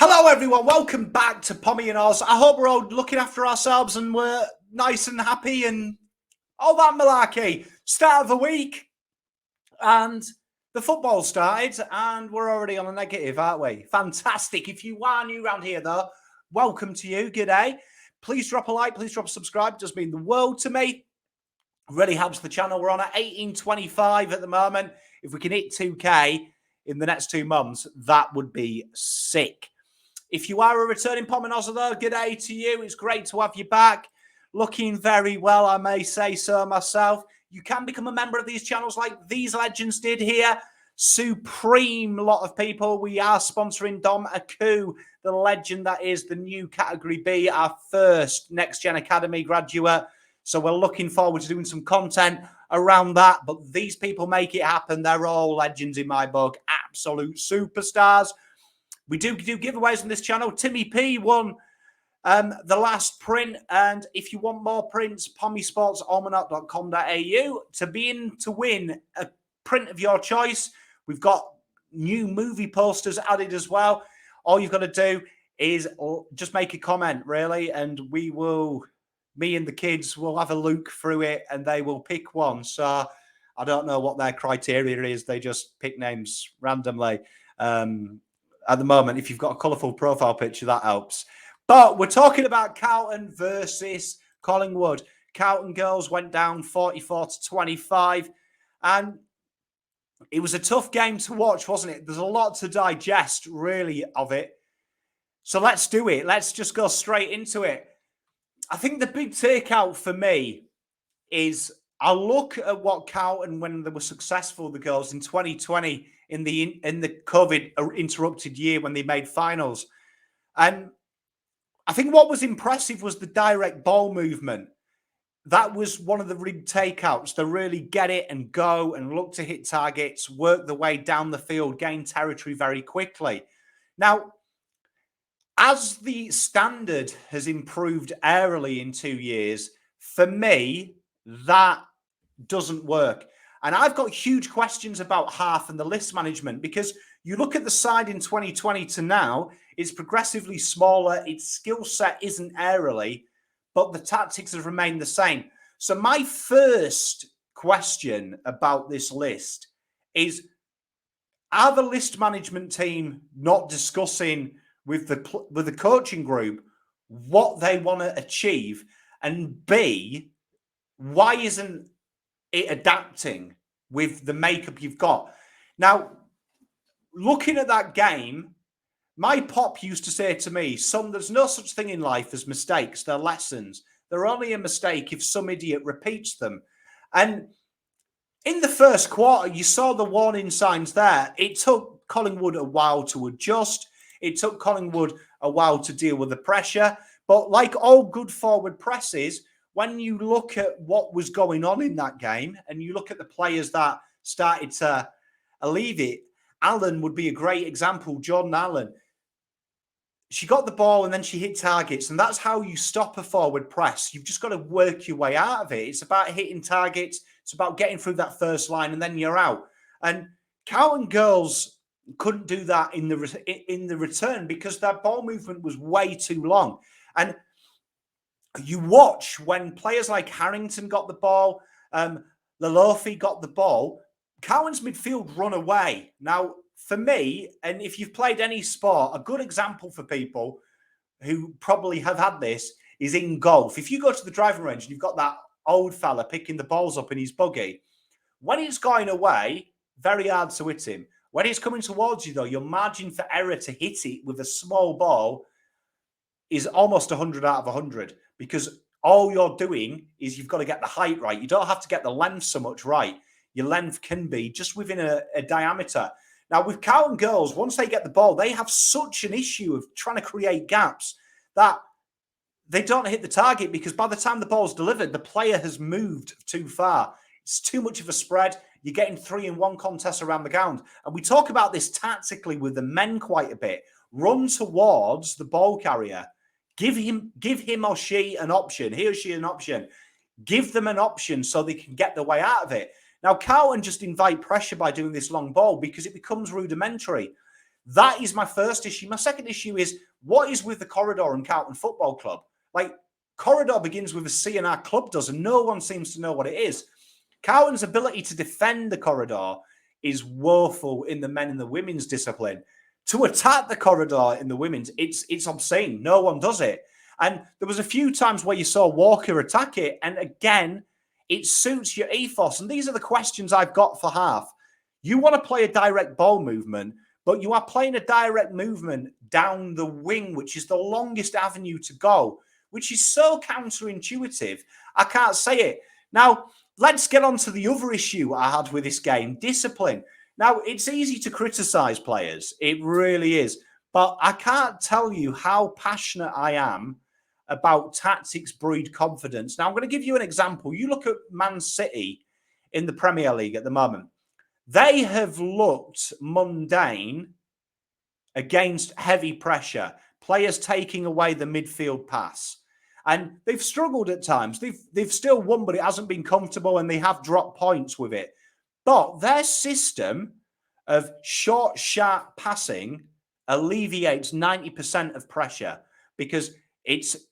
Hello everyone, welcome back to Pommyinoz. I hope we're all looking after ourselves and we're nice and happy and all that malarkey. Start of the week and the football started and we're already on a negative, aren't we? Fantastic. If you are new around here though, welcome to you. Good day. Please drop a like, please drop a subscribe. It does mean the world to me. Really helps the channel. We're on at 1825 at the moment. If we can hit 2K in the next 2 months, that would be sick. If you are a returning Pommyinoz though, good day to you. It's great to have you back. Looking very well, I may say so myself. You can become a member of these channels like these legends did here. Supreme lot of people. We are sponsoring Dom Aku, the legend that is the new Category B, our first Next Gen Academy graduate. So we're looking forward to doing some content around that. But these people make it happen. They're all legends in my book. Absolute superstars. We do giveaways on this channel. Timmy P won the last print. And if you want more prints, pommysportsalmanac.com.au to win a print of your choice. We've got new movie posters added as well. All you've got to do is just make a comment, really, and me and the kids will have a look through it and they will pick one. So I don't know what their criteria is. They just pick names randomly. At the moment, if you've got a colourful profile picture, that helps. But we're talking about Carlton versus Collingwood. Carlton Girls went down 44-25. And it was a tough game to watch, wasn't it? There's a lot to digest, really, of it. So let's do it. Let's just go straight into it. I think the big takeout for me is I look at what Carlton, when they were successful, the girls in 2020, in the COVID interrupted year when they made finals. And I think what was impressive was the direct ball movement. That was one of the big takeouts. They really get it and go and look to hit targets, work the way down the field, gain territory very quickly. Now, as the standard has improved aerially in 2 years, for me, that doesn't work. And I've got huge questions about half and the list management, because you look at the side in 2020 to now, it's progressively smaller. Its skill set isn't aerially, but the tactics have remained the same. So my first question about this list is, are the list management team not discussing with the coaching group what they want to achieve? And B, why isn't it adapting with the makeup you've got? Now, looking at that game, my pop used to say to me, son, there's no such thing in life as mistakes. They're lessons. They're only a mistake if some idiot repeats them. And in the first quarter, you saw the warning signs there. It took Collingwood a while to adjust. It took Collingwood a while to deal with the pressure. But like all good forward presses, when you look at what was going on in that game and you look at the players that started to alleviate, Allen would be a great example. Jordan Allen. She got the ball and then she hit targets. And that's how you stop a forward press. You've just got to work your way out of it. It's about hitting targets. It's about getting through that first line and then you're out. And Carlton Girls couldn't do that in the return because their ball movement was way too long. And you watch when players like Harrington got the ball, Lalofi got the ball, Carlton's midfield run away. Now, for me, and if you've played any sport, a good example for people who probably have had this is in golf. If you go to the driving range and you've got that old fella picking the balls up in his buggy, when it's going away, very hard to hit him. When it's coming towards you, though, your margin for error to hit it with a small ball is almost 100 out of 100, because all you're doing is you've got to get the height right. You don't have to get the length so much right. Your length can be just within a diameter. Now, with Carlton Girls, once they get the ball, they have such an issue of trying to create gaps that they don't hit the target, because by the time the ball's delivered, the player has moved too far. It's too much of a spread. You're getting 3-in-1 contests around the ground. And we talk about this tactically with the men quite a bit. Run towards the ball carrier. Give him or she an option. He or she an option. Give them an option so they can get their way out of it. Now, Carlton just invite pressure by doing this long ball because it becomes rudimentary. That is my first issue. My second issue is, what is with the corridor and Carlton Football Club? Like, corridor begins with a C and our club does, and no one seems to know what it is. Carlton's ability to defend the corridor is woeful in the men and the women's discipline. To attack the corridor in the women's, it's obscene. No one does it. And there was a few times where you saw Walker attack it, and again, it suits your ethos. And these are the questions I've got for half. You want to play a direct ball movement, but you are playing a direct movement down the wing, which is the longest avenue to go, which is so counterintuitive. I can't say it. Now, let's get on to the other issue I had with this game, discipline. Now, it's easy to criticize players. It really is. But I can't tell you how passionate I am about tactics breed confidence. Now, I'm going to give you an example. You look at Man City in the Premier League at the moment. They have looked mundane against heavy pressure, players taking away the midfield pass. And they've struggled at times. They've still won, but it hasn't been comfortable, and they have dropped points with it. But their system of short, sharp passing alleviates 90% of pressure, because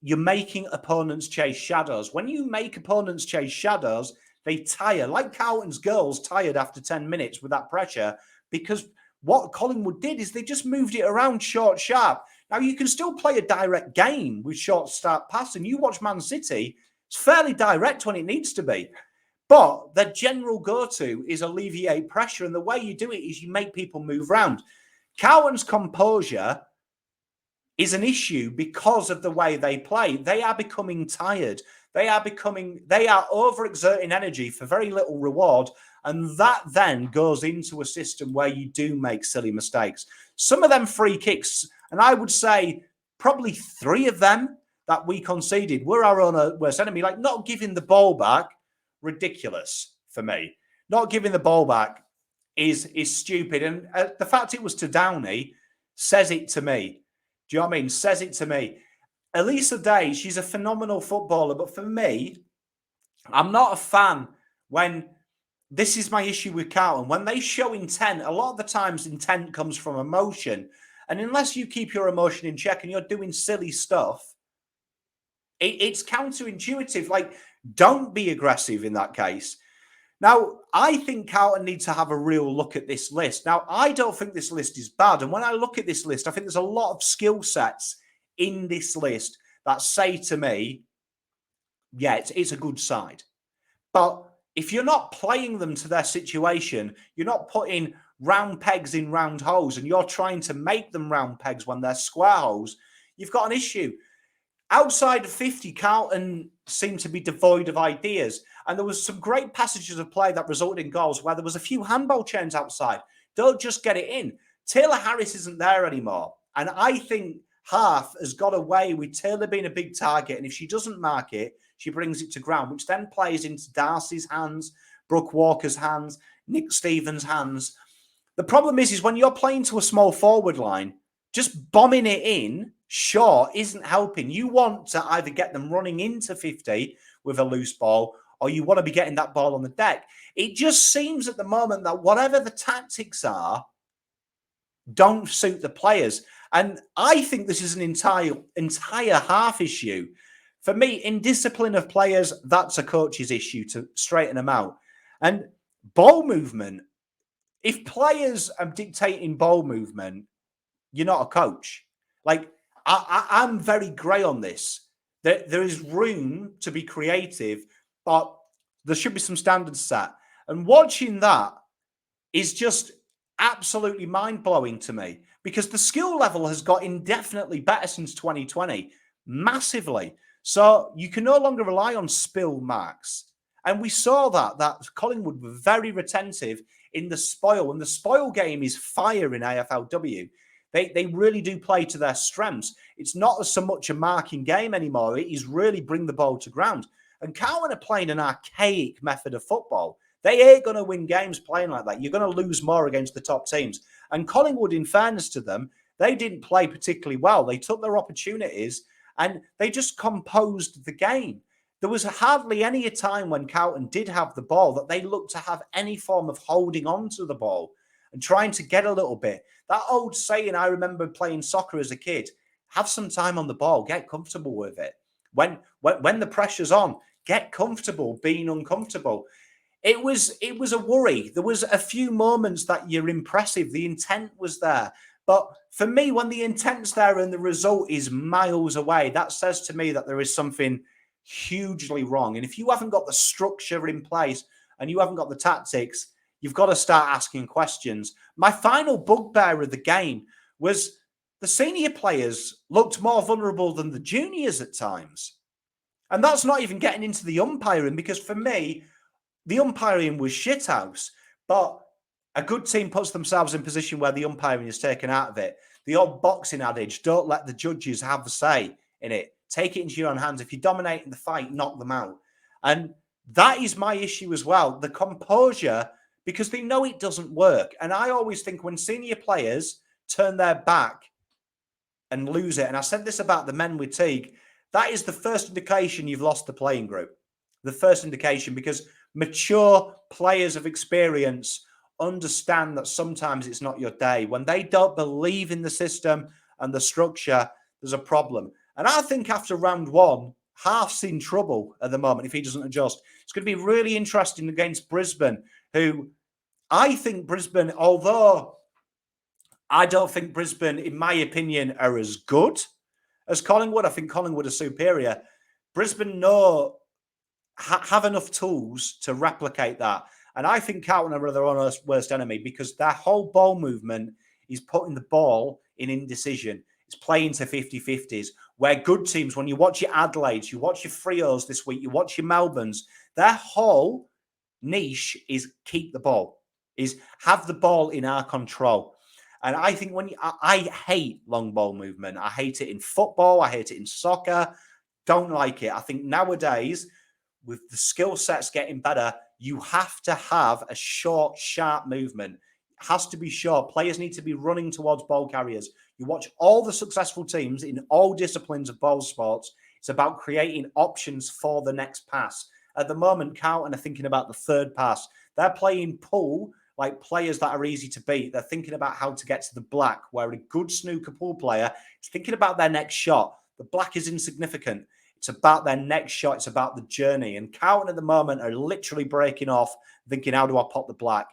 you're making opponents chase shadows. When you make opponents chase shadows, they tire. Like Carlton's Girls tired after 10 minutes with that pressure, because what Collingwood did is they just moved it around short, sharp. Now, you can still play a direct game with short, sharp passing. You watch Man City, it's fairly direct when it needs to be. But the general go-to is alleviate pressure. And the way you do it is you make people move around. Carlton's composure is an issue because of the way they play. They are becoming tired. They are overexerting energy for very little reward. And that then goes into a system where you do make silly mistakes. Some of them free kicks, and I would say probably 3 of them that we conceded were our own worst enemy. Like, not giving the ball back, ridiculous for me. Not giving the ball back is stupid. And the fact it was to Downey says it to me. Do you know what I mean? Says it to me. Elisa Day, she's a phenomenal footballer. But for me, I'm not a fan when, this is my issue with Carlton, when they show intent, a lot of the times intent comes from emotion. And unless you keep your emotion in check and you're doing silly stuff, it's counterintuitive. Like, don't be aggressive in that case. Now, I think Carlton needs to have a real look at this list. Now, I don't think this list is bad. And when I look at this list, I think there's a lot of skill sets in this list that say to me, yeah, it's a good side. But if you're not playing them to their situation, you're not putting round pegs in round holes, and you're trying to make them round pegs when they're square holes, you've got an issue. Outside of 50, Carlton seemed to be devoid of ideas. And there was some great passages of play that resulted in goals where there was a few handball chains outside. Don't just get it in. Taylor Harris isn't there anymore. And I think Half has got away with Taylor being a big target. And if she doesn't mark it, she brings it to ground, which then plays into Darcy's hands, Brooke Walker's hands, Nick Stevens' hands. The problem is when you're playing to a small forward line, just bombing it in short isn't helping. You want to either get them running into 50 with a loose ball, or you want to be getting that ball on the deck. It just seems at the moment that whatever the tactics are, don't suit the players. And I think this is an entire half issue. For me, indiscipline of players, that's a coach's issue to straighten them out. And ball movement, if players are dictating ball movement, you're not a coach. Like, I'm very grey on this. There is room to be creative, but there should be some standards set. And watching that is just absolutely mind-blowing to me, because the skill level has got indefinitely better since 2020, massively. So you can no longer rely on spill marks. And we saw that Collingwood were very retentive in the spoil, and the spoil game is fire in AFLW. They really do play to their strengths. It's not so much a marking game anymore. It is really bring the ball to ground. And Carlton are playing an archaic method of football. They ain't going to win games playing like that. You're going to lose more against the top teams. And Collingwood, in fairness to them, they didn't play particularly well. They took their opportunities and they just composed the game. There was hardly any time when Carlton did have the ball that they looked to have any form of holding on to the ball. and trying to get a little bit. That old saying, I remember playing soccer as a kid, have some time on the ball, get comfortable with it. When the pressure's on, get comfortable being uncomfortable. It was a worry. There was a few moments that you're impressive. The intent was there. But for me, when the intent's there and the result is miles away, that says to me that there is something hugely wrong. And if you haven't got the structure in place and you haven't got the tactics, you've got to start asking questions. My final bugbear of the game was the senior players looked more vulnerable than the juniors at times. And that's not even getting into the umpiring, because for me, the umpiring was shithouse. But a good team puts themselves in a position where the umpiring is taken out of it. The old boxing adage, don't let the judges have the say in it. Take it into your own hands. If you're dominating the fight, knock them out. And that is my issue as well. The composure, because they know it doesn't work. And I always think when senior players turn their back and lose it, and I said this about the men with Teague, that is the first indication you've lost the playing group. The first indication, because mature players of experience understand that sometimes it's not your day. When they don't believe in the system and the structure, there's a problem. And I think after round one, Half's in trouble at the moment if he doesn't adjust. It's going to be really interesting against Brisbane, who I think Brisbane, although I don't think Brisbane, in my opinion, are as good as Collingwood. I think Collingwood are superior. Brisbane have enough tools to replicate that. And I think Carlton are their own worst enemy, because their whole ball movement is putting the ball in indecision. It's playing to 50-50s, where good teams, when you watch your Adelaides, you watch your Frios this week, you watch your Melbournes, their whole niche is keep the ball, is have the ball in our control. And I think I hate long ball movement. I hate it in football. I hate it in soccer. Don't like it. I think nowadays, with the skill sets getting better, you have to have a short, sharp movement. It has to be short. Players need to be running towards ball carriers. You watch all the successful teams in all disciplines of ball sports. It's about creating options for the next pass. At the moment, Carlton are thinking about the third pass. They're playing pool like players that are easy to beat. They're thinking about how to get to the black, where a good snooker pool player is thinking about their next shot. The black is insignificant. It's about their next shot. It's about the journey. And Carlton at the moment are literally breaking off, thinking, how do I pop the black?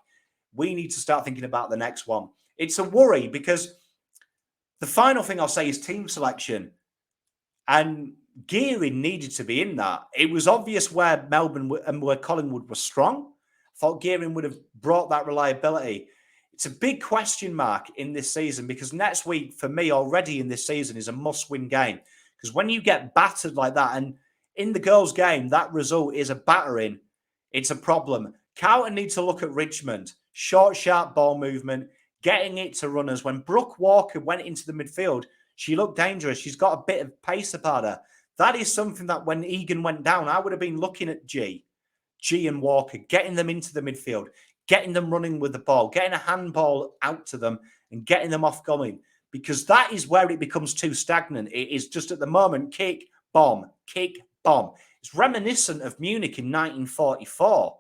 We need to start thinking about the next one. It's a worry, because the final thing I'll say is team selection. And Gearing needed to be in that. It was obvious where Melbourne and where Collingwood were strong. I thought Gearing would have brought that reliability. It's a big question mark in this season, because next week, for me, already in this season, is a must-win game. Because when you get battered like that, and in the girls' game, that result is a battering, it's a problem. Carlton needs to look at Richmond. Short, sharp ball movement, getting it to runners. When Brooke Walker went into the midfield, she looked dangerous. She's got a bit of pace about her. That is something that when Ikon went down, I would have been looking at G and Walker, getting them into the midfield, getting them running with the ball, getting a handball out to them and getting them off going. Because that is where it becomes too stagnant. It is just at the moment, kick, bomb, kick, bomb. It's reminiscent of Munich in 1944.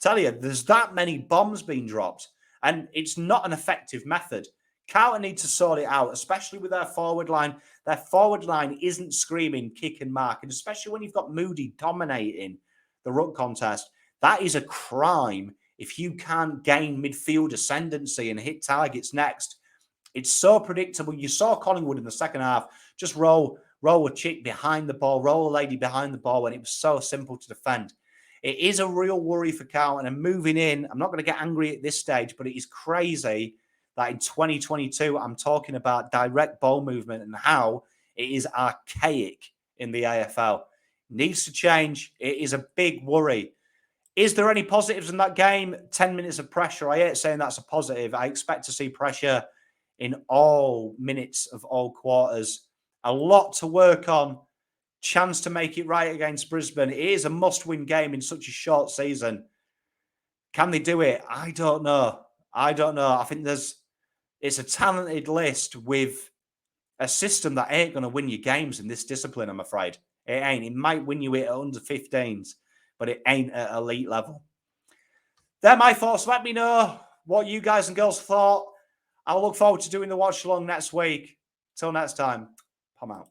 Tell you, there's that many bombs being dropped, and it's not an effective method. Carlton need to sort it out, especially with their forward line. Their forward line isn't screaming kick and mark, and especially when you've got Moody dominating the ruck contest. That is a crime if you can't gain midfield ascendancy and hit targets next. It's so predictable. You saw Collingwood in the second half just roll a chick behind the ball, roll a lady behind the ball, and it was so simple to defend. It is a real worry for Carlton. And moving in, I'm not going to get angry at this stage, but it is crazy that in 2022, I'm talking about direct ball movement and how it is archaic in the AFL. It needs to change. It is a big worry. Is there any positives in that game? 10 minutes of pressure. I hate saying that's a positive. I expect to see pressure in all minutes of all quarters. A lot to work on. Chance to make it right against Brisbane. It is a must-win game in such a short season. Can they do it? I don't know. I think it's a talented list with a system that ain't going to win you games in this discipline, I'm afraid. It ain't. It might win you it at under 15s, but it ain't at elite level. They're my thoughts. Let me know what you guys and girls thought. I'll look forward to doing the watch along next week. Till next time, Pom out.